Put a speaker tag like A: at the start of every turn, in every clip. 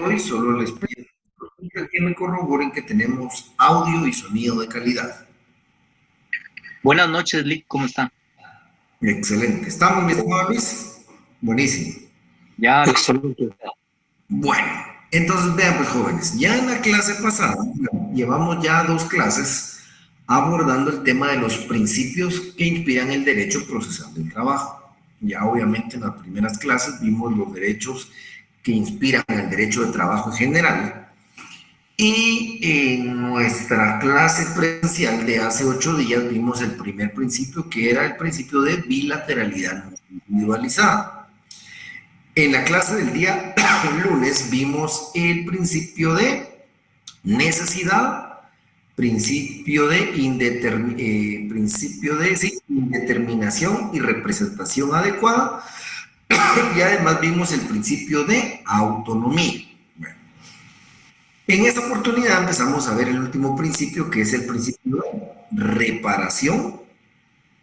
A: Hoy solo les pido que me corroboren que tenemos audio y sonido de calidad.
B: Buenas noches, Lick, ¿cómo está?
A: Excelente. ¿Estamos, mi estimado Luis? Buenísimo.
B: Ya, excelente.
A: Bueno, entonces vean pues jóvenes, ya en la clase pasada llevamos ya 2 clases abordando el tema de los principios que inspiran el derecho procesal del trabajo. Ya obviamente en las primeras clases vimos los derechos que inspiran el derecho de trabajo en general. Y en nuestra clase presencial de hace 8 días vimos el primer principio, que era el principio de bilateralidad no individualizada. En la clase del día lunes vimos el principio de necesidad, sí, indeterminación y representación adecuada, y además vimos el principio de autonomía. Bueno, en esta oportunidad empezamos a ver el último principio, que es el principio de reparación,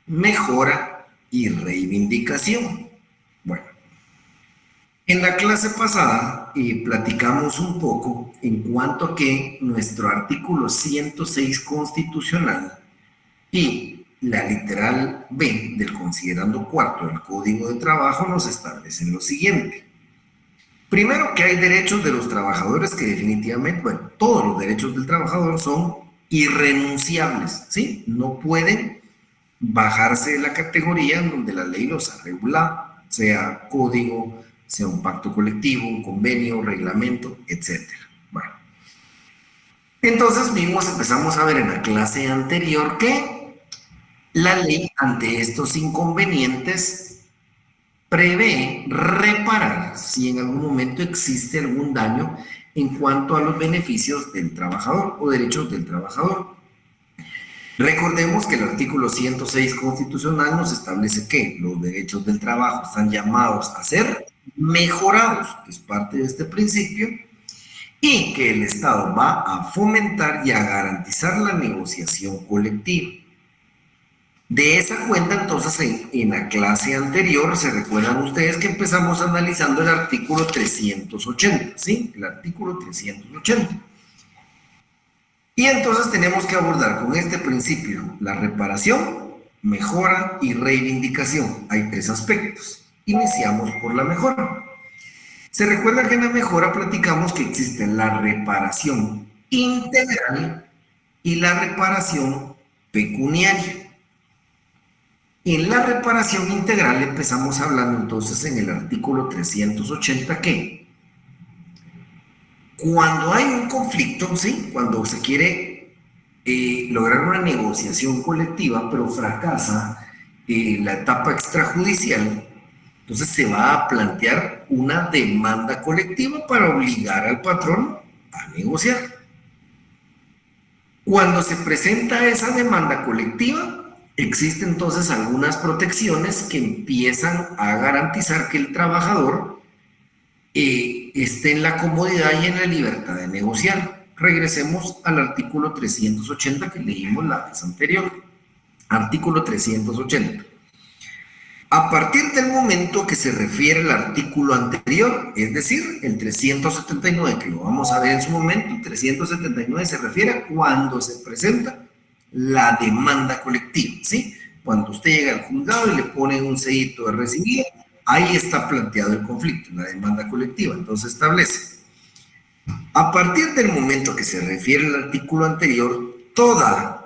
A: mejora y reivindicación. Bueno, en la clase pasada platicamos un poco en cuanto a que nuestro artículo 106 constitucional y la literal B del considerando cuarto del Código de Trabajo nos establecen lo siguiente. Primero, que hay derechos de los trabajadores que definitivamente, bueno, todos los derechos del trabajador son irrenunciables, ¿sí? No pueden bajarse de la categoría en donde la ley los ha regulado, sea código, sea un pacto colectivo, un convenio, reglamento, etcétera. Bueno, entonces empezamos a ver en la clase anterior que la ley ante estos inconvenientes prevé reparar si en algún momento existe algún daño en cuanto a los beneficios del trabajador o derechos del trabajador. Recordemos que el artículo 106 constitucional nos establece que los derechos del trabajo están llamados a ser mejorados, que es parte de este principio, y que el Estado va a fomentar y a garantizar la negociación colectiva. De esa cuenta, entonces, en la clase anterior, se recuerdan ustedes que empezamos analizando el artículo 380, ¿sí? El artículo 380. Y entonces tenemos que abordar con este principio la reparación, mejora y reivindicación. Hay 3 aspectos. Iniciamos por la mejora. Se recuerda que en la mejora platicamos que existe la reparación integral y la reparación pecuniaria. En la reparación integral empezamos hablando entonces en el artículo 380 que cuando hay un conflicto, ¿sí? Cuando se quiere lograr una negociación colectiva, pero fracasa la etapa extrajudicial, entonces se va a plantear una demanda colectiva para obligar al patrón a negociar. Cuando se presenta esa demanda colectiva, existen entonces algunas protecciones que empiezan a garantizar que el trabajador esté en la comodidad y en la libertad de negociar. Regresemos al artículo 380 que leímos la vez anterior. Artículo 380. A partir del momento que se refiere al artículo anterior, es decir, el 379, que lo vamos a ver en su momento, el 379 se refiere a cuando se presenta la demanda colectiva, ¿sí? Cuando usted llega al juzgado y le ponen un sellito de recibido, ahí está planteado el conflicto, la demanda colectiva. Entonces establece, a partir del momento que se refiere al artículo anterior, toda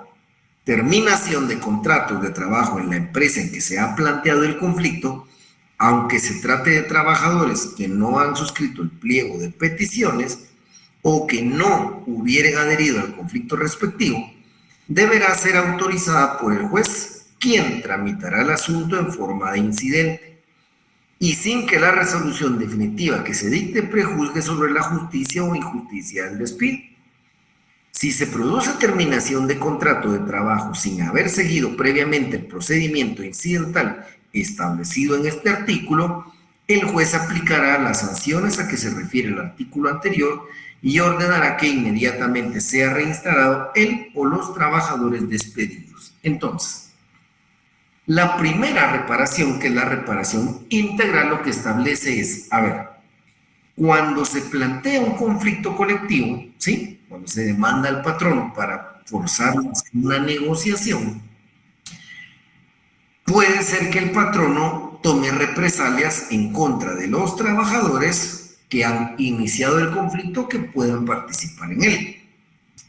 A: terminación de contratos de trabajo en la empresa en que se ha planteado el conflicto, aunque se trate de trabajadores que no han suscrito el pliego de peticiones o que no hubieran adherido al conflicto respectivo, deberá ser autorizada por el juez, quien tramitará el asunto en forma de incidente y sin que la resolución definitiva que se dicte prejuzgue sobre la justicia o injusticia del despido. Si se produce terminación de contrato de trabajo sin haber seguido previamente el procedimiento incidental establecido en este artículo, el juez aplicará las sanciones a que se refiere el artículo anterior y ordenará que inmediatamente sea reinstalado él o los trabajadores despedidos. Entonces, la primera reparación, que es la reparación integral, lo que establece es, a ver, Cuando se plantea un conflicto colectivo, ¿sí? Cuando se demanda al patrón para forzar una negociación, puede ser que el patrono tome represalias en contra de los trabajadores que han iniciado el conflicto que puedan participar en él.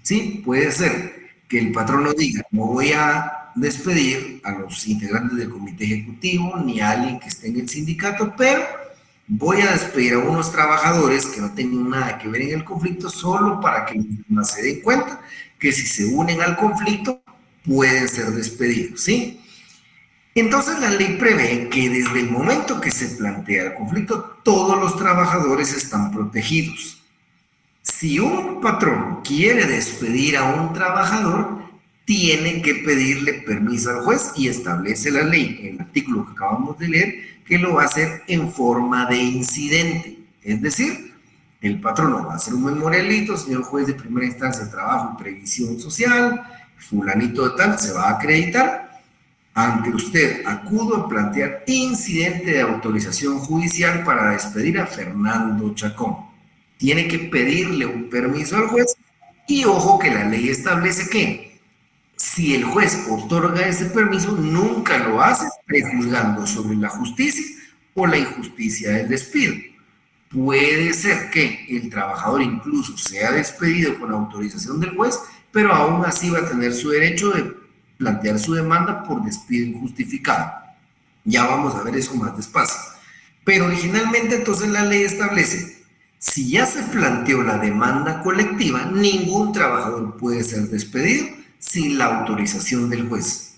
A: ¿Sí? Puede ser que el patrono diga, no voy a despedir a los integrantes del comité ejecutivo ni a alguien que esté en el sindicato, pero voy a despedir a unos trabajadores que no tengan nada que ver en el conflicto solo para que no se den cuenta que si se unen al conflicto pueden ser despedidos, ¿sí? Entonces la ley prevé que desde el momento que se plantea el conflicto, todos los trabajadores están protegidos. Si un patrón quiere despedir a un trabajador, tiene que pedirle permiso al juez y establece la ley, en el artículo que acabamos de leer, que lo va a hacer en forma de incidente. Es decir, el patrono va a hacer un memorialito, señor juez de primera instancia de trabajo y previsión social, fulanito de tal, se va a acreditar. Ante usted acudo a plantear incidente de autorización judicial para despedir a Fernando Chacón. Tiene que pedirle un permiso al juez y ojo que la ley establece que si el juez otorga ese permiso, nunca lo hace prejuzgando sobre la justicia o la injusticia del despido. Puede ser que el trabajador incluso sea despedido con autorización del juez, pero aún así va a tener su derecho de plantear su demanda por despido injustificado. Ya vamos a ver eso más despacio. Pero originalmente entonces la ley establece, si ya se planteó la demanda colectiva, ningún trabajador puede ser despedido sin la autorización del juez.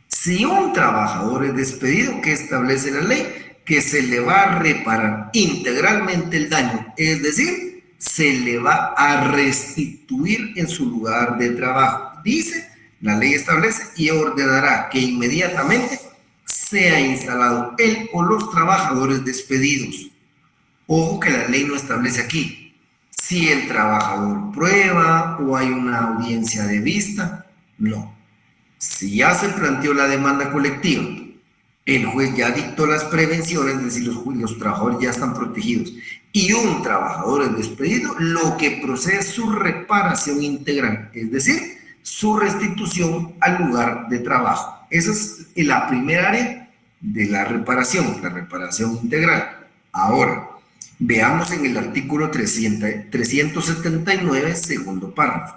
A: Si un trabajador es despedido, ¿qué establece la ley? Que se le va a reparar integralmente el daño, es decir, se le va a restituir en su lugar de trabajo. Dice, la ley establece y ordenará que inmediatamente sea instalado él o los trabajadores despedidos. Ojo que la ley no establece aquí si el trabajador prueba o hay una audiencia de vista. No. Si ya se planteó la demanda colectiva, el juez ya dictó las prevenciones, es decir, los trabajadores ya están protegidos y un trabajador es despedido, lo que procede es su reparación integral, es decir, su restitución al lugar de trabajo. Esa es la primera área de la reparación integral. Ahora, veamos en el artículo 379, segundo párrafo.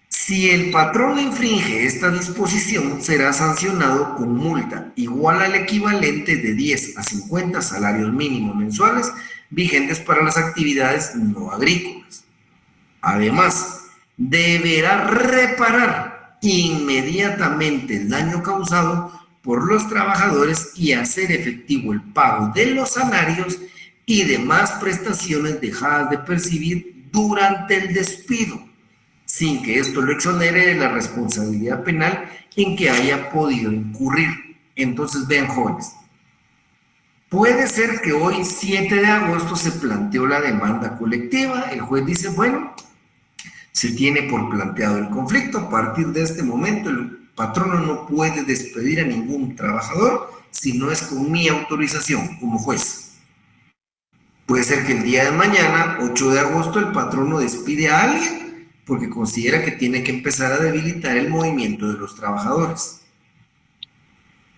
A: Si el patrón infringe esta disposición, será sancionado con multa igual al equivalente de 10 a 50 salarios mínimos mensuales vigentes para las actividades no agrícolas. Además, deberá reparar inmediatamente el daño causado por los trabajadores y hacer efectivo el pago de los salarios y demás prestaciones dejadas de percibir durante el despido, sin que esto lo exonere de la responsabilidad penal en que haya podido incurrir. Entonces, vean, jóvenes, puede ser que hoy, 7 de agosto, se planteó la demanda colectiva, el juez dice, bueno, se tiene por planteado el conflicto, a partir de este momento el patrono no puede despedir a ningún trabajador si no es con mi autorización como juez. Puede ser que el día de mañana, 8 de agosto, el patrono despide a alguien porque considera que tiene que empezar a debilitar el movimiento de los trabajadores.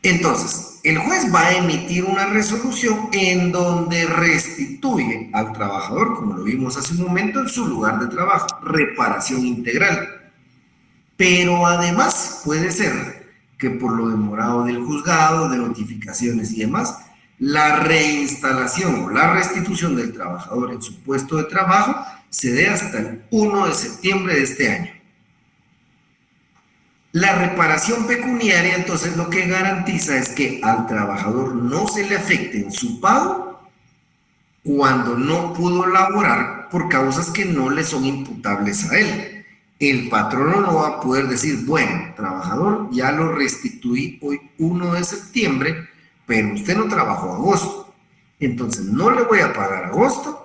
A: Entonces, el juez va a emitir una resolución en donde restituye al trabajador, como lo vimos hace un momento, en su lugar de trabajo, reparación integral. Pero además puede ser que por lo demorado del juzgado, de notificaciones y demás, la reinstalación o la restitución del trabajador en su puesto de trabajo se dé hasta el 1 de septiembre de este año. La reparación pecuniaria, entonces, lo que garantiza es que al trabajador no se le afecte en su pago cuando no pudo laborar por causas que no le son imputables a él. El patrono no va a poder decir, bueno, trabajador, ya lo restituí hoy 1 de septiembre, pero usted no trabajó agosto, entonces no le voy a pagar agosto.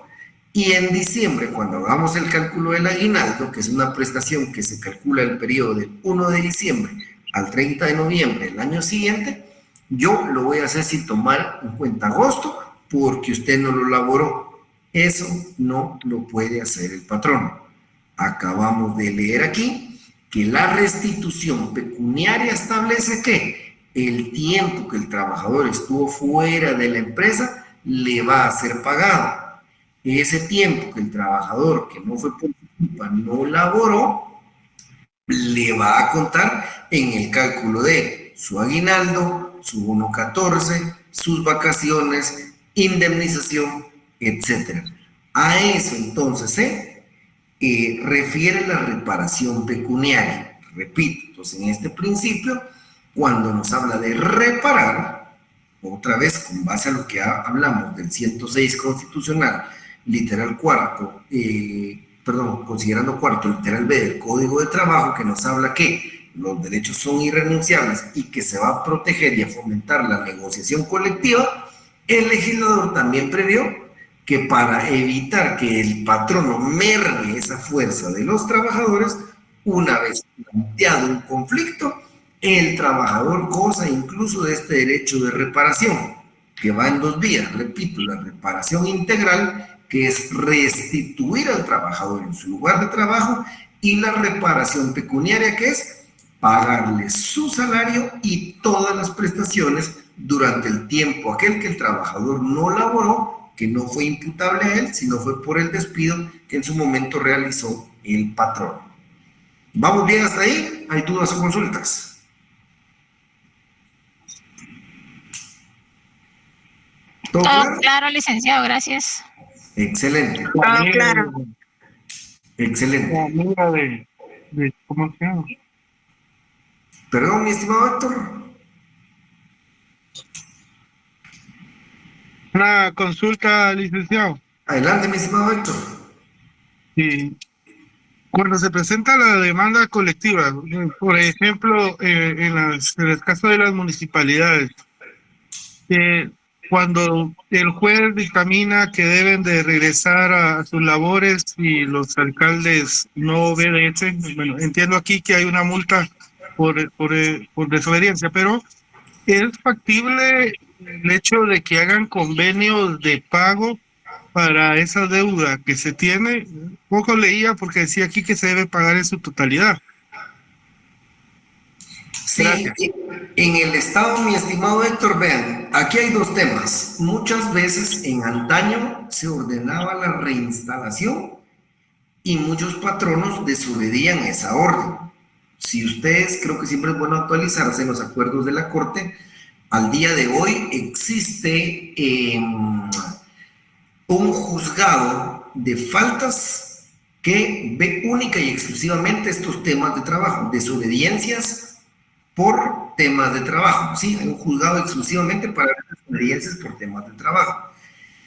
A: Y en diciembre, cuando hagamos el cálculo del aguinaldo, que es una prestación que se calcula el periodo del 1 de diciembre al 30 de noviembre del año siguiente, yo lo voy a hacer sin tomar en cuenta agosto, porque usted no lo laboró. Eso no lo puede hacer el patrón. Acabamos de leer aquí que la restitución pecuniaria establece que el tiempo que el trabajador estuvo fuera de la empresa le va a ser pagado. Ese tiempo que el trabajador que no fue por su culpa no laboró, le va a contar en el cálculo de su aguinaldo, su bono 14, sus vacaciones, indemnización, etcétera. A eso entonces refiere la reparación pecuniaria. Repito, entonces en este principio, cuando nos habla de reparar, otra vez con base a lo que hablamos del 106 constitucional, literal cuarto, considerando cuarto, literal B del Código de Trabajo, que nos habla que los derechos son irrenunciables y que se va a proteger y a fomentar la negociación colectiva, el legislador también previó que para evitar que el patrono merme esa fuerza de los trabajadores, una vez planteado un conflicto, el trabajador goza incluso de este derecho de reparación, que va en dos vías. Repito, la reparación integral, que es restituir al trabajador en su lugar de trabajo, y la reparación pecuniaria, que es pagarle su salario y todas las prestaciones durante el tiempo aquel que el trabajador no laboró, que no fue imputable a él, sino fue por el despido que en su momento realizó el patrón. ¿Vamos bien hasta ahí? ¿Hay dudas o consultas?
C: Todo claro, licenciado, gracias.
A: Excelente.
C: Todo claro.
A: Excelente.
D: ¿Cómo se llama?
A: Perdón, mi estimado Héctor.
D: Una consulta, licenciado.
A: Adelante, mi estimado Héctor.
D: Sí. Cuando se presenta la demanda colectiva, por ejemplo, en el caso de las municipalidades, cuando el juez dictamina que deben de regresar a sus labores y los alcaldes no obedecen, bueno, entiendo aquí que hay una multa por desobediencia, pero ¿es factible el hecho de que hagan convenios de pago para esa deuda que se tiene? Poco leía porque decía aquí que se debe pagar en su totalidad.
A: Sí, en el Estado, mi estimado Héctor, vean, aquí hay dos temas. Muchas veces en antaño se ordenaba la reinstalación y muchos patronos desobedían esa orden. Si ustedes, creo que siempre es bueno actualizarse en los acuerdos de la Corte, al día de hoy existe un juzgado de faltas que ve única y exclusivamente estos temas de trabajo, desobediencias por temas de trabajo, ¿sí? Hay un juzgado exclusivamente para desobediencias por temas de trabajo.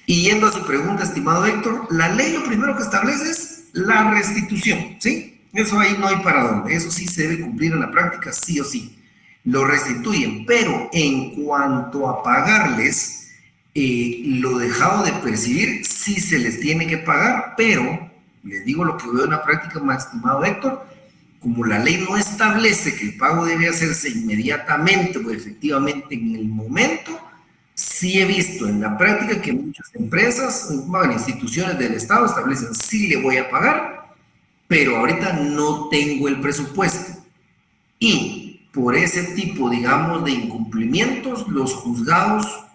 A: Y yendo a su pregunta, estimado Héctor, la ley lo primero que establece es la restitución, ¿sí? Eso ahí no hay para dónde, eso sí se debe cumplir en la práctica, sí o sí. Lo restituyen, pero en cuanto a pagarles lo dejado de percibir, sí se les tiene que pagar, pero les digo lo que veo en la práctica, más estimado Héctor, como la ley no establece que el pago debe hacerse inmediatamente o efectivamente en el momento, sí he visto en la práctica que muchas empresas, bueno, instituciones del Estado establecen sí le voy a pagar, pero ahorita no tengo el presupuesto. Y por ese tipo, digamos, de incumplimientos, los juzgados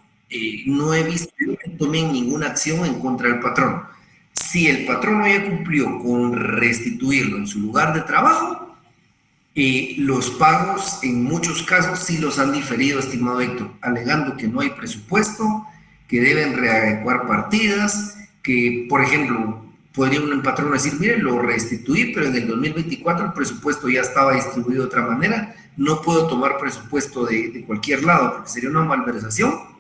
A: no he visto que tomen ninguna acción en contra del patrón. Si el patrón no ya cumplió con restituirlo en su lugar de trabajo, los pagos en muchos casos sí los han diferido, estimado Héctor, alegando que no hay presupuesto, que deben readecuar partidas, que, por ejemplo, podría un patrón decir, mire, lo restituí, pero en el 2024 el presupuesto ya estaba distribuido de otra manera, no puedo tomar presupuesto de cualquier lado porque sería una malversación.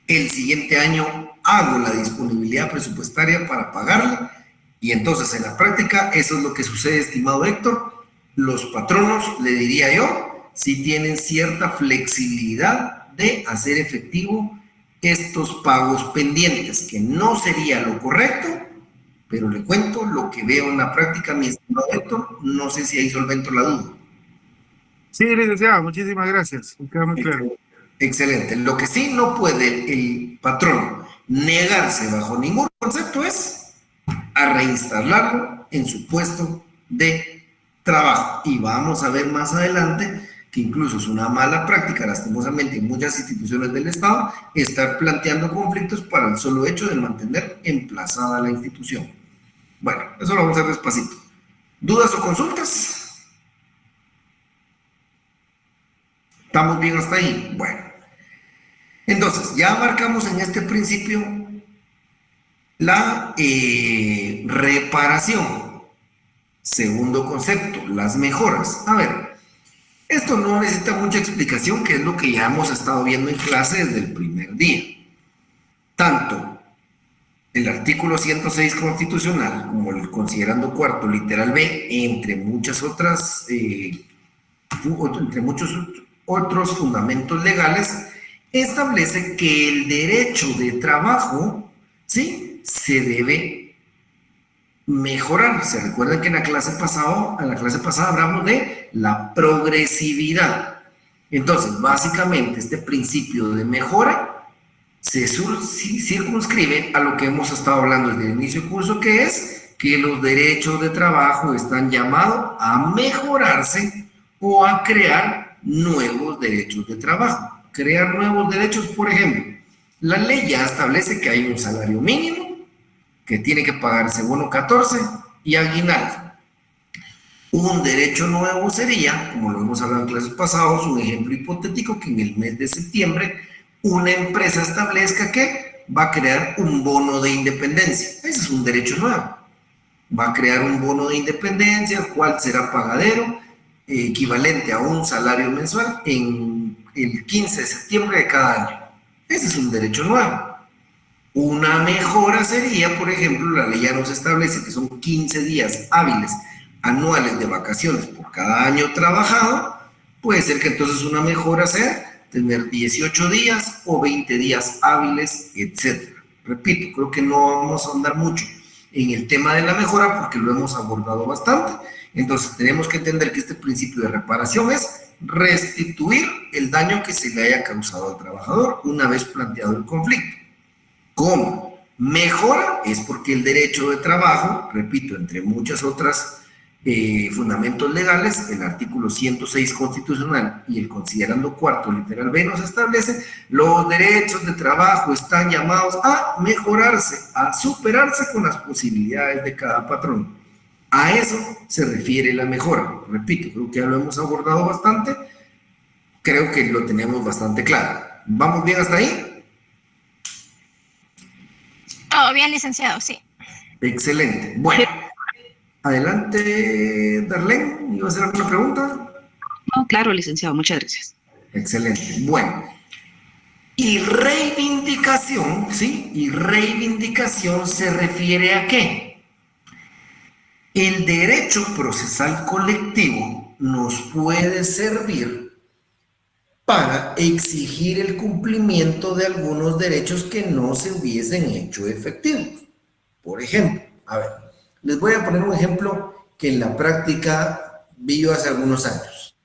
A: El siguiente año hago la disponibilidad presupuestaria para pagarla y entonces en la práctica eso es lo que sucede, estimado Héctor. Los patronos, le diría yo, sí tienen cierta flexibilidad de hacer efectivo estos pagos pendientes, que no sería lo correcto, pero le cuento lo que veo en la práctica, mi estimado Héctor, no sé si ahí solvento la duda.
D: Sí, licenciado, muchísimas gracias. Queda muy claro.
A: Excelente. Lo que sí no puede el patrón negarse bajo ningún concepto es a reinstalarlo en su puesto de trabajo. Y vamos a ver más adelante que incluso es una mala práctica, lastimosamente, en muchas instituciones del Estado, estar planteando conflictos para el solo hecho de mantener emplazada la institución. Bueno, eso lo vamos a ver despacito. ¿Dudas o consultas? ¿Estamos bien hasta ahí? Bueno. Entonces, ya marcamos en este principio la reparación. Segundo concepto, las mejoras. A ver, esto no necesita mucha explicación, que es lo que ya hemos estado viendo en clase desde el primer día. Tanto el artículo 106 constitucional como el considerando cuarto literal B, entre muchas otras, entre muchos otros fundamentos legales, establece que el derecho de trabajo, ¿sí?, se debe mejorar. Se recuerdan que en la clase pasada hablamos de la progresividad. Entonces, básicamente, este principio de mejora se circunscribe a lo que hemos estado hablando desde el inicio del curso, que es que los derechos de trabajo están llamados a mejorarse o a crear nuevos derechos de trabajo. Crear nuevos derechos, por ejemplo, la ley ya establece que hay un salario mínimo, que tiene que pagarse bono 14 y aguinaldo. Un derecho nuevo sería, como lo hemos hablado en clases pasadas, un ejemplo hipotético, que en el mes de septiembre una empresa establezca que va a crear un bono de independencia. Ese es un derecho nuevo. Va a crear un bono de independencia, el cual será pagadero, equivalente a un salario mensual en el 15 de septiembre de cada año. Ese es un derecho nuevo. Una mejora sería, por ejemplo, la ley ya nos establece que son 15 días hábiles anuales de vacaciones por cada año trabajado. Puede ser que entonces una mejora sea tener 18 días o 20 días hábiles, etc. Repito, creo que no vamos a andar mucho en el tema de la mejora porque lo hemos abordado bastante. Entonces tenemos que entender que este principio de reparación es restituir el daño que se le haya causado al trabajador una vez planteado el conflicto. ¿Cómo? Mejora es porque el derecho de trabajo, repito, entre muchas otras fundamentos legales, el artículo 106 constitucional y el considerando cuarto literal B nos establece, los derechos de trabajo están llamados a mejorarse, a superarse con las posibilidades de cada patrón. A eso se refiere la mejora. Repito, creo que ya lo hemos abordado bastante, creo que lo tenemos bastante claro. ¿Vamos bien hasta ahí?
C: Todo bien, licenciado, sí.
A: Excelente. Bueno, adelante, Darlene, ¿iba a hacer alguna pregunta?
E: No, claro, licenciado, muchas gracias.
A: Excelente. Bueno, y reivindicación, ¿sí? Y reivindicación se refiere a ¿qué? El derecho procesal colectivo nos puede servir para exigir el cumplimiento de algunos derechos que no se hubiesen hecho efectivos. Por ejemplo, a ver, les voy a poner un ejemplo que en la práctica vi yo hace algunos años.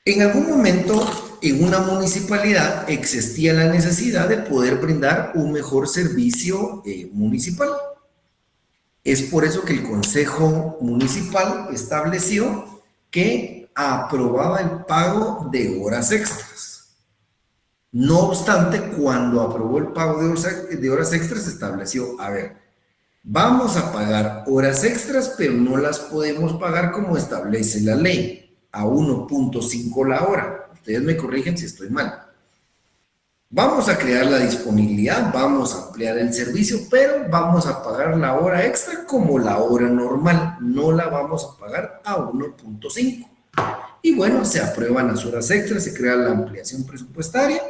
A: En algún momento, en una municipalidad existía la necesidad de poder brindar un mejor servicio municipal. Es por eso que el Consejo Municipal estableció que aprobaba el pago de horas extras. No obstante, cuando aprobó el pago de horas extras, estableció, a ver, vamos a pagar horas extras, pero no las podemos pagar como establece la ley, a 1.5 la hora. Ustedes me corrigen si estoy mal. Vamos a crear la disponibilidad, vamos a ampliar el servicio, pero vamos a pagar la hora extra como la hora normal, no la vamos a pagar a 1.5. Y bueno, se aprueban las horas extras, se crea la ampliación presupuestaria,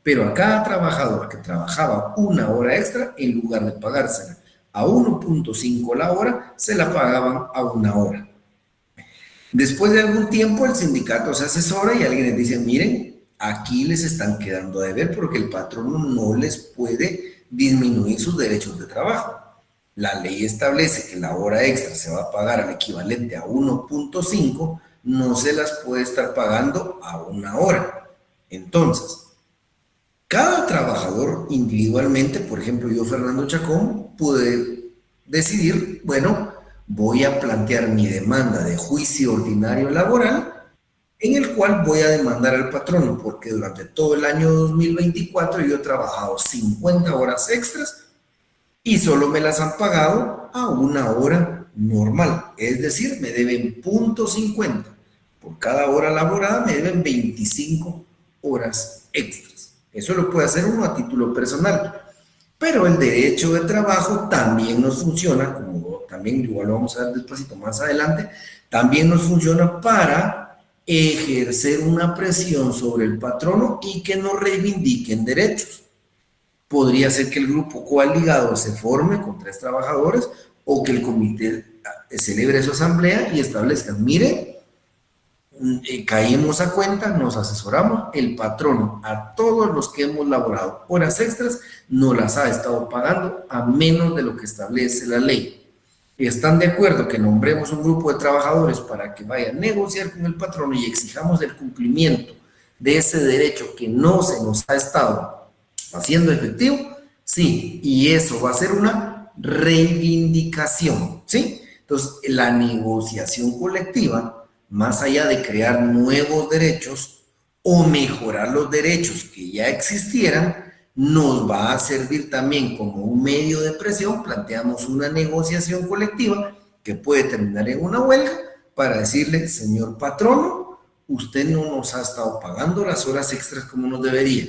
A: pero a cada trabajador que trabajaba una hora extra, en lugar de pagársela a 1.5 la hora, se la pagaban a 1 hora. Después de algún tiempo, el sindicato se asesora y alguien les dice, miren, aquí les están quedando a deber porque el patrono no les puede disminuir sus derechos de trabajo. La ley establece que la hora extra se va a pagar al equivalente a 1.5, no se las puede estar pagando a 1 hora. Entonces, Cada trabajador individualmente, por ejemplo, yo, Fernando Chacón, pude decidir, bueno, voy a plantear mi demanda de juicio ordinario laboral, en el cual voy a demandar al patrono, porque durante todo el año 2024 yo he trabajado 50 horas extras y solo me las han pagado a una hora normal. Es decir, me deben .50. Por cada hora laborada me deben 25 horas extras. Eso lo puede hacer uno a título personal. Pero el derecho de trabajo también nos funciona, como también igual lo vamos a ver despacito más adelante, también nos funciona para ejercer una presión sobre el patrono y que nos reivindiquen derechos. Podría ser que el grupo coaligado se forme con 3 trabajadores o que el comité celebre su asamblea y establezca, mire, caímos a cuenta, nos asesoramos, el patrono a todos los que hemos laborado horas extras no las ha estado pagando a menos de lo que establece la ley. ¿Están de acuerdo que nombremos un grupo de trabajadores para que vayan a negociar con el patrono y exijamos el cumplimiento de ese derecho que no se nos ha estado haciendo efectivo? Sí, y eso va a ser una reivindicación, ¿sí? Entonces, la negociación colectiva, más allá de crear nuevos derechos o mejorar los derechos que ya existieran, nos va a servir también como un medio de presión. Planteamos una negociación colectiva que puede terminar en una huelga para decirle, señor patrono, usted no nos ha estado pagando las horas extras como nos debería.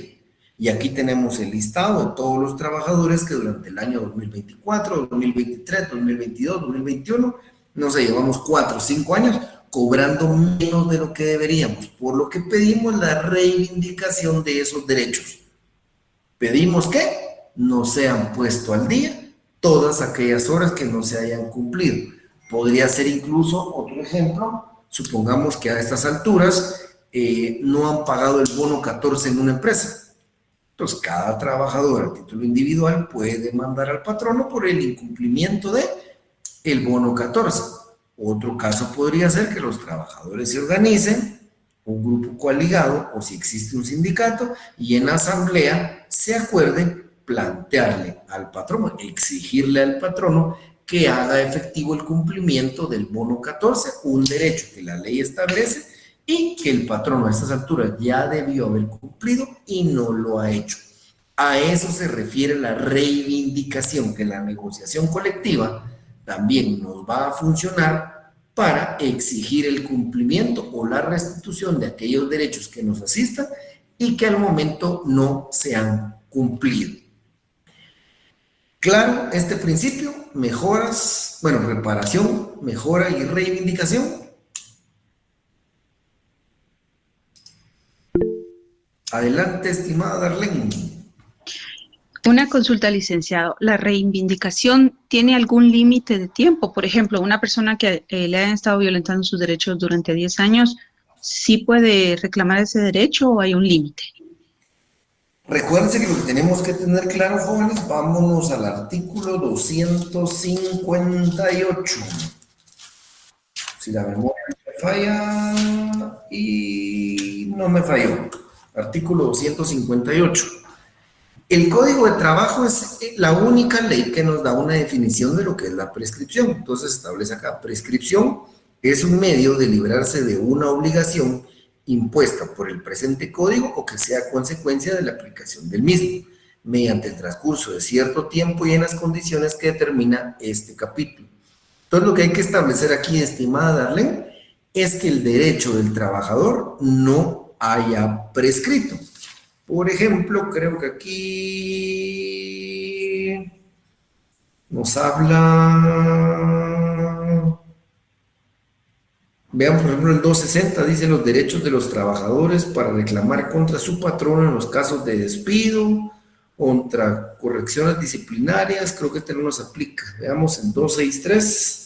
A: Y aquí tenemos el listado de todos los trabajadores que durante el año 2024, 2023, 2022, 2021, no sé, llevamos 4 o 5 años cobrando menos de lo que deberíamos, por lo que pedimos la reivindicación de esos derechos. Pedimos que no sean puesto al día todas aquellas horas que no se hayan cumplido. Podría ser incluso otro ejemplo, supongamos que a estas alturas no han pagado el bono 14 en una empresa. Entonces, cada trabajador a título individual puede demandar al patrono por el incumplimiento de el bono 14. Otro caso podría ser que los trabajadores se organicen, un grupo coaligado o si existe un sindicato y en asamblea se acuerden plantearle al patrono, exigirle al patrono que haga efectivo el cumplimiento del bono 14, un derecho que la ley establece y que el patrono a estas alturas ya debió haber cumplido y no lo ha hecho. A eso se refiere la reivindicación, que la negociación colectiva también nos va a funcionar para exigir el cumplimiento o la restitución de aquellos derechos que nos asistan y que al momento no se han cumplido. Claro, este principio, mejoras, bueno, reparación, mejora y reivindicación. Adelante, estimada Darlene.
E: Una consulta, licenciado. ¿La reivindicación tiene algún límite de tiempo? Por ejemplo, una persona que le hayan estado violentando sus derechos durante 10 años, ¿sí puede reclamar ese derecho o hay un límite?
A: Recuérdense que lo que tenemos que tener claro, jóvenes, vámonos al artículo 258. Si la memoria me falla, y no me falló. Artículo 258. El Código de Trabajo es la única ley que nos da una definición de lo que es la prescripción. Entonces establece acá, prescripción es un medio de librarse de una obligación impuesta por el presente código o que sea consecuencia de la aplicación del mismo, mediante el transcurso de cierto tiempo y en las condiciones que determina este capítulo. Entonces, lo que hay que establecer aquí, estimada Darlene, es que el derecho del trabajador no haya prescrito. Por ejemplo, creo que aquí nos habla... Vean, por ejemplo, el 260 dice los derechos de los trabajadores para reclamar contra su patrono en los casos de despido, contra correcciones disciplinarias, creo que este no nos aplica. Veamos en 263,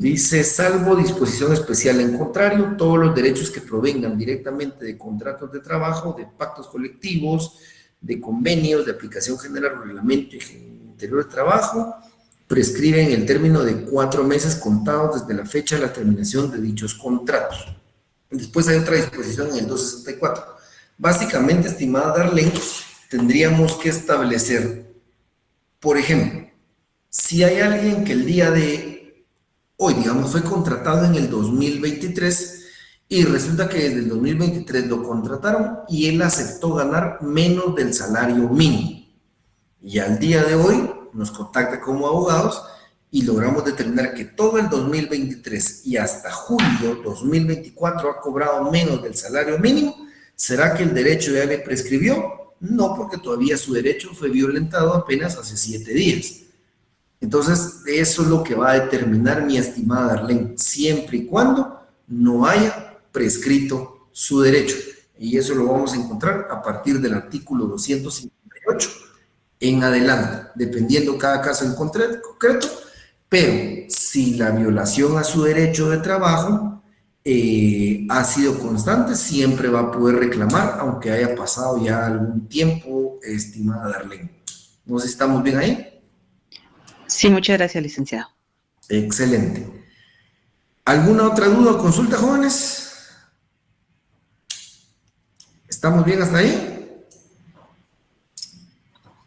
A: dice, salvo disposición especial en contrario, todos los derechos que provengan directamente de contratos de trabajo, de pactos colectivos, de convenios, de aplicación general o reglamento interior de trabajo, prescriben el término de 4 meses contados desde la fecha de la terminación de dichos contratos. Después hay otra disposición en el 264. Básicamente, estimada Darlene, tendríamos que establecer, por ejemplo, si hay alguien que el día de hoy, digamos, fue contratado en el 2023 y resulta que desde el 2023 lo contrataron y él aceptó ganar menos del salario mínimo. Y al día de hoy nos contacta como abogados y logramos determinar que todo el 2023 y hasta julio 2024 ha cobrado menos del salario mínimo. ¿Será que el derecho ya le prescribió? No, porque todavía su derecho fue violentado apenas hace 7 días. Entonces, eso es lo que va a determinar, mi estimada Darlene, siempre y cuando no haya prescrito su derecho. Y eso lo vamos a encontrar a partir del artículo 258 en adelante, dependiendo cada caso en concreto, pero si la violación a su derecho de trabajo ha sido constante, siempre va a poder reclamar, aunque haya pasado ya algún tiempo, estimada Darlene. ¿No sé si estamos bien ahí?
E: Sí, muchas gracias, licenciado.
A: Excelente. ¿Alguna otra duda o consulta, jóvenes? ¿Estamos bien hasta ahí?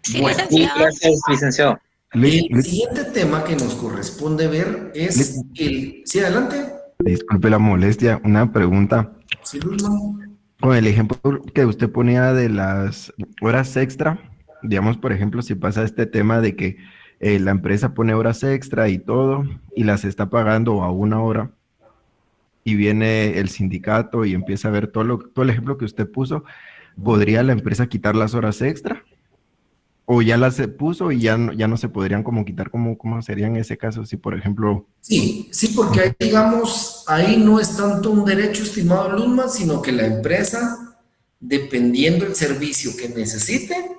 C: Sí,
A: Bueno,
C: licenciado.
B: Gracias, licenciado.
A: el siguiente tema que nos corresponde ver es el... ¿Sí, adelante?
F: Disculpe la molestia, una pregunta.
A: Sí, Luzman.
F: Con el ejemplo que usted ponía de las horas extra, digamos, por ejemplo, si pasa este tema de que la empresa pone horas extra y todo, y las está pagando a una hora, y viene el sindicato y empieza a ver todo el ejemplo que usted puso, ¿podría la empresa quitar las horas extra? ¿O ya las puso y ya no se podrían como quitar? ¿Cómo sería en ese caso? Si, por ejemplo...
A: Sí, porque ahí, digamos, ahí no es tanto un derecho, estimado Luzman, sino que la empresa, dependiendo del servicio que necesite,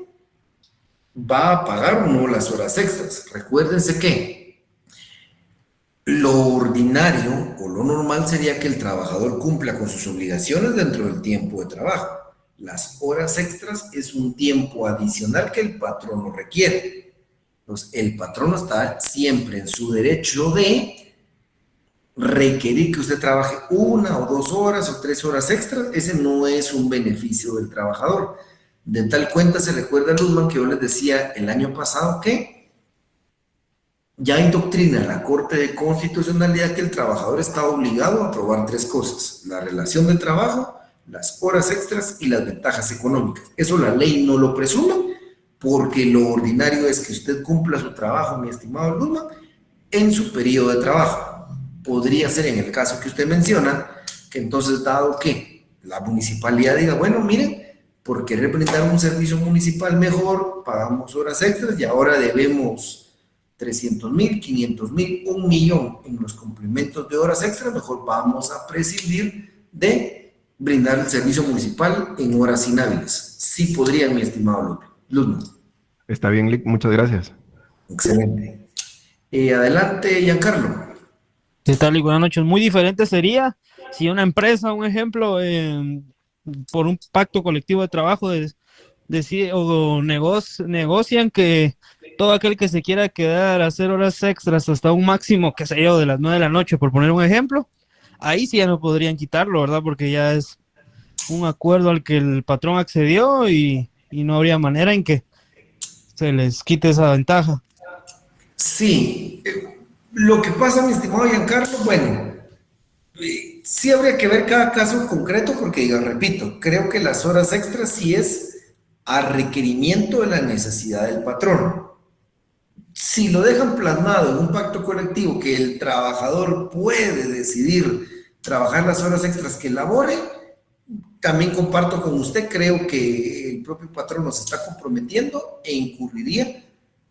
A: va a pagar o no las horas extras. Recuérdense que lo ordinario o lo normal sería que el trabajador cumpla con sus obligaciones dentro del tiempo de trabajo. Las horas extras es un tiempo adicional que el patrono requiere. Entonces, el patrono está siempre en su derecho de requerir que usted trabaje 1 o 2 horas o 3 horas extras. Ese no es un beneficio del trabajador. De tal cuenta, se recuerda, Luzman, que yo les decía el año pasado que ya hay doctrina en la Corte de Constitucionalidad que el trabajador está obligado a aprobar 3 cosas: la relación de trabajo, las horas extras y las ventajas económicas. Eso la ley no lo presume, porque lo ordinario es que usted cumpla su trabajo, mi estimado Luzman, en su periodo de trabajo. Podría ser en el caso que usted menciona, que entonces, dado que la municipalidad diga, bueno, miren, por querer brindar un servicio municipal mejor, pagamos horas extras y ahora debemos 300,000, 500,000, 1,000,000 en los complementos de horas extras, mejor vamos a prescindir de brindar el servicio municipal en horas inhábiles. Sí podría, mi estimado Luzman.
F: Está bien, Lick, muchas gracias.
A: Excelente. Adelante, Giancarlo.
G: ¿Qué tal y buenas noches? Muy diferente sería si una empresa, un ejemplo, por un pacto colectivo de trabajo decide o negocian que todo aquel que se quiera quedar a hacer horas extras hasta un máximo, que sé yo, de las 9 de la noche, por poner un ejemplo, ahí sí ya no podrían quitarlo, ¿verdad? Porque ya es un acuerdo al que el patrón accedió y no habría manera en que se les quite esa ventaja.
A: Sí, lo que pasa, mi estimado Giancarlo, bueno, sí habría que ver cada caso en concreto porque, yo repito, creo que las horas extras sí es a requerimiento de la necesidad del patrón. Si lo dejan plasmado en un pacto colectivo que el trabajador puede decidir trabajar las horas extras que labore, también comparto con usted, creo que el propio patrón nos está comprometiendo e incurriría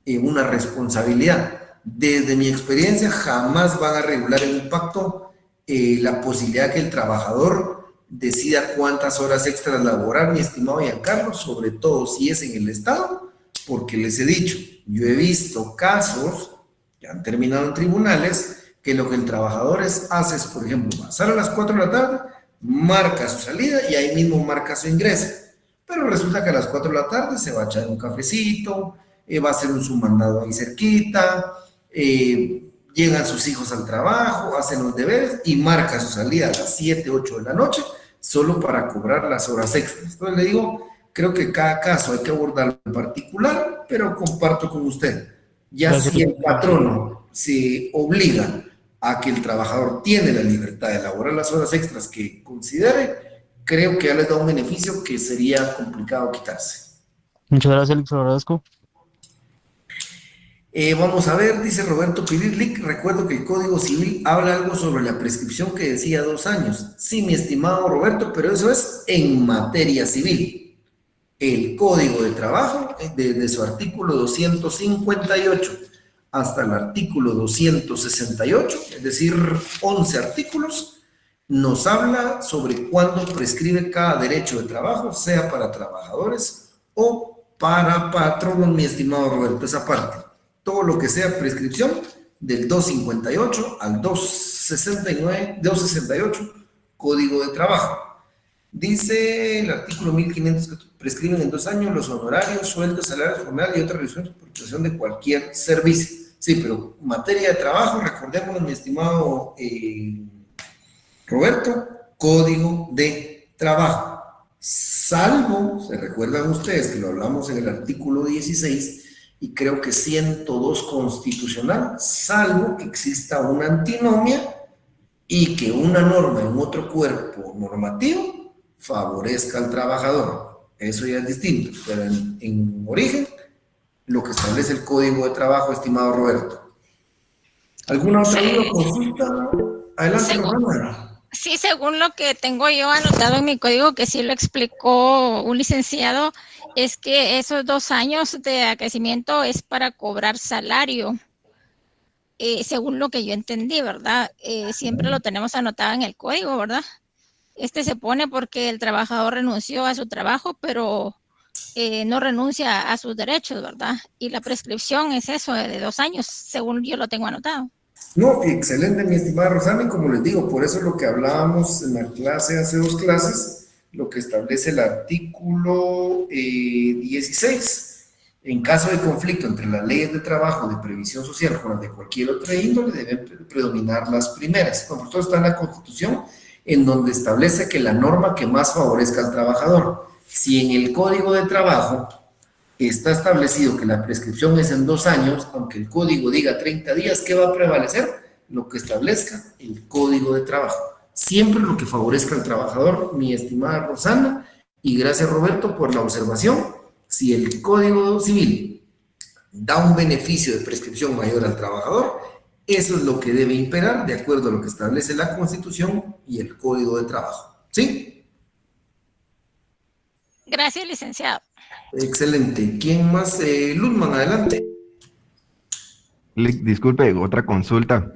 A: en una responsabilidad. Desde mi experiencia, jamás van a regular en un pacto la posibilidad que el trabajador decida cuántas horas extras laborar, mi estimado Giancarlo, sobre todo si es en el Estado, porque les he dicho, yo he visto casos que han terminado en tribunales que lo que el trabajador hace es, por ejemplo, pasar a las 4 de la tarde, marca su salida y ahí mismo marca su ingreso. Pero resulta que a las 4 de la tarde se va a echar un cafecito, va a hacer un submandado ahí cerquita, llegan sus hijos al trabajo, hacen los deberes y marca su salida a las 7, 8 de la noche, solo para cobrar las horas extras. Entonces le digo, creo que cada caso hay que abordarlo en particular, pero comparto con usted. Ya
G: Gracias.
A: si el patrono se obliga a que el trabajador tiene la libertad de elaborar las horas extras que considere, creo que ya les da un beneficio que sería complicado quitarse.
G: Muchas gracias, Lick, se lo agradezco.
A: Vamos a ver, dice Roberto Pirirlic, recuerdo que el Código Civil habla algo sobre la prescripción que decía 2 años. Sí, mi estimado Roberto, pero eso es en materia civil. El Código de Trabajo, desde su artículo 258 hasta el artículo 268, es decir, 11 artículos, nos habla sobre cuándo prescribe cada derecho de trabajo, sea para trabajadores o para patronos, mi estimado Roberto, esa parte. Todo lo que sea prescripción, del 258 al 268, Código de Trabajo. Dice el artículo 1500 que prescriben en 2 años los honorarios, sueldos, salarios, jornal y otras revisiones por prestación de cualquier servicio. Sí, pero materia de trabajo, recordemos, mi estimado Roberto, Código de Trabajo. Salvo, se recuerdan ustedes que lo hablamos en el artículo 16 y creo que 102 constitucional, salvo que exista una antinomia y que una norma en otro cuerpo normativo favorezca al trabajador. Eso ya es distinto, pero en origen, lo que establece el Código de Trabajo, estimado Roberto. ¿Alguna otra duda o consulta? Adelante, Rosana.
C: Sí, según lo que tengo yo anotado en mi código, que sí lo explicó un licenciado, es que esos 2 años de aquecimiento es para cobrar salario, según lo que yo entendí, ¿verdad? Siempre lo tenemos anotado en el código, ¿verdad? Se pone porque el trabajador renunció a su trabajo, pero no renuncia a sus derechos, ¿verdad? Y la prescripción es eso, de 2 años, según yo lo tengo anotado.
A: No, excelente, mi estimada Rosana, y como les digo, por eso es lo que hablábamos en la clase, hace 2 clases, lo que establece el artículo 16. En caso de conflicto entre las leyes de trabajo, de previsión social con las de cualquier otra índole, deben predominar las primeras. Como esto está en la Constitución, en donde establece que la norma que más favorezca al trabajador. Si en el Código de Trabajo está establecido que la prescripción es en 2 años, aunque el código diga 30 días, ¿qué va a prevalecer? Lo que establezca el Código de Trabajo. Siempre lo que favorezca al trabajador, mi estimada Rosana, y gracias Roberto por la observación. Si el Código Civil da un beneficio de prescripción mayor al trabajador, eso es lo que debe imperar de acuerdo a lo que establece la Constitución y el Código de Trabajo. ¿Sí?
C: Gracias, licenciado.
A: Excelente. ¿Quién más? Luzman, adelante.
F: Disculpe, otra consulta.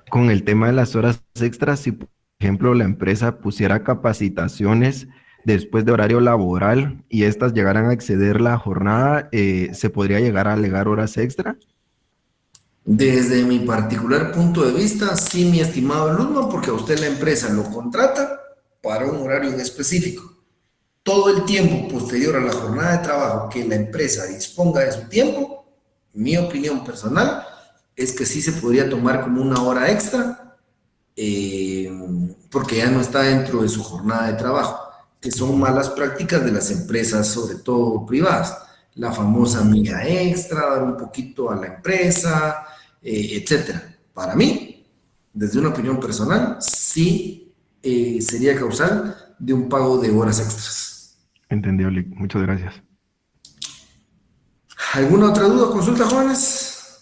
F: Con el tema de las horas extras, si por ejemplo la empresa pusiera capacitaciones después de horario laboral y estas llegaran a exceder la jornada, ¿se podría llegar a alegar horas extra?
A: Desde mi particular punto de vista, sí, mi estimado Luzman, porque a usted la empresa lo contrata para un horario en específico. Todo el tiempo posterior a la jornada de trabajo que la empresa disponga de su tiempo, mi opinión personal es que sí se podría tomar como una hora extra, porque ya no está dentro de su jornada de trabajo, que son malas prácticas de las empresas, sobre todo privadas. La famosa milla extra, dar un poquito a la empresa, etcétera. Para mí, desde una opinión personal, sí sería causal de un pago de horas extras.
F: Entendido, Lick. Muchas gracias.
A: ¿Alguna otra duda o consulta, jóvenes?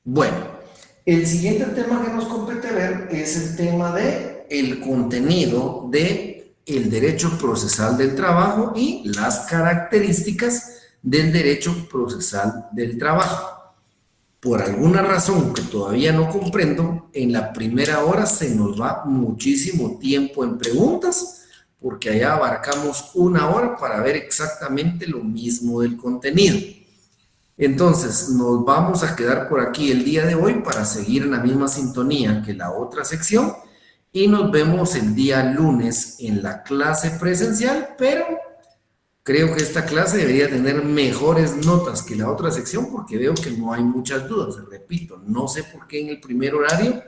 A: Bueno, el siguiente tema que nos compete ver es el tema de el contenido de el derecho procesal del trabajo y las características del derecho procesal del trabajo. Por alguna razón que todavía no comprendo, en la primera hora se nos va muchísimo tiempo en preguntas, porque allá abarcamos 1 hora para ver exactamente lo mismo del contenido. Entonces, nos vamos a quedar por aquí el día de hoy para seguir en la misma sintonía que la otra sección y nos vemos el día lunes en la clase presencial, pero creo que esta clase debería tener mejores notas que la otra sección porque veo que no hay muchas dudas. Repito, no sé por qué en el primer horario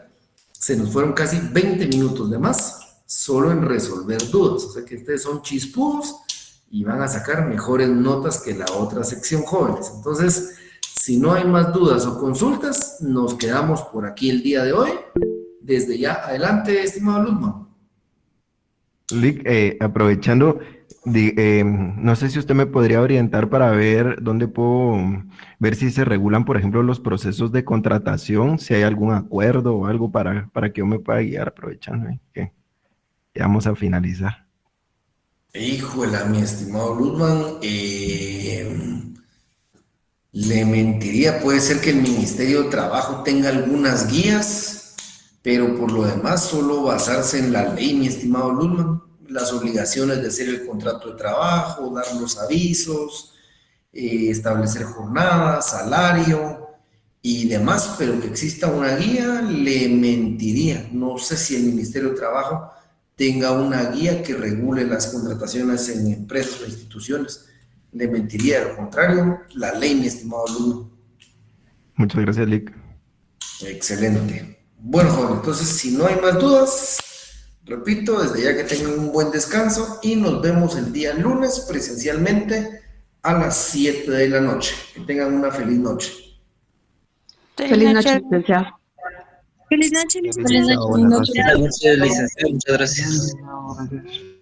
A: se nos fueron casi 20 minutos de más solo en resolver dudas. O sea que ustedes son chispudos y van a sacar mejores notas que la otra sección, jóvenes. Entonces, si no hay más dudas o consultas, nos quedamos por aquí el día de hoy. Desde ya, adelante, estimado Luzman.
F: Lick, aprovechando, no sé si usted me podría orientar para ver dónde puedo ver si se regulan, por ejemplo, los procesos de contratación, si hay algún acuerdo o algo para que yo me pueda guiar, aprovechando que ya vamos a finalizar.
A: Híjole, mi estimado Luzman, le mentiría, puede ser que el Ministerio de Trabajo tenga algunas guías, pero por lo demás solo basarse en la ley, mi estimado Luzman, las obligaciones de hacer el contrato de trabajo, dar los avisos, establecer jornadas, salario y demás, pero que exista una guía, le mentiría. No sé si el Ministerio de Trabajo tenga una guía que regule las contrataciones en empresas o instituciones. Le mentiría, al contrario, la ley, mi estimado Luzman.
F: Muchas gracias, Lick.
A: Excelente. Bueno, joven, entonces si no hay más dudas, repito, desde ya que tengan un buen descanso y nos vemos el día lunes presencialmente a las 7 de la noche. Que tengan una feliz noche.
E: Feliz noche, licenciado.
H: Feliz noche,
B: Feliz
H: licenciado.
B: noche, licenciado. Muchas gracias.
D: Gracias.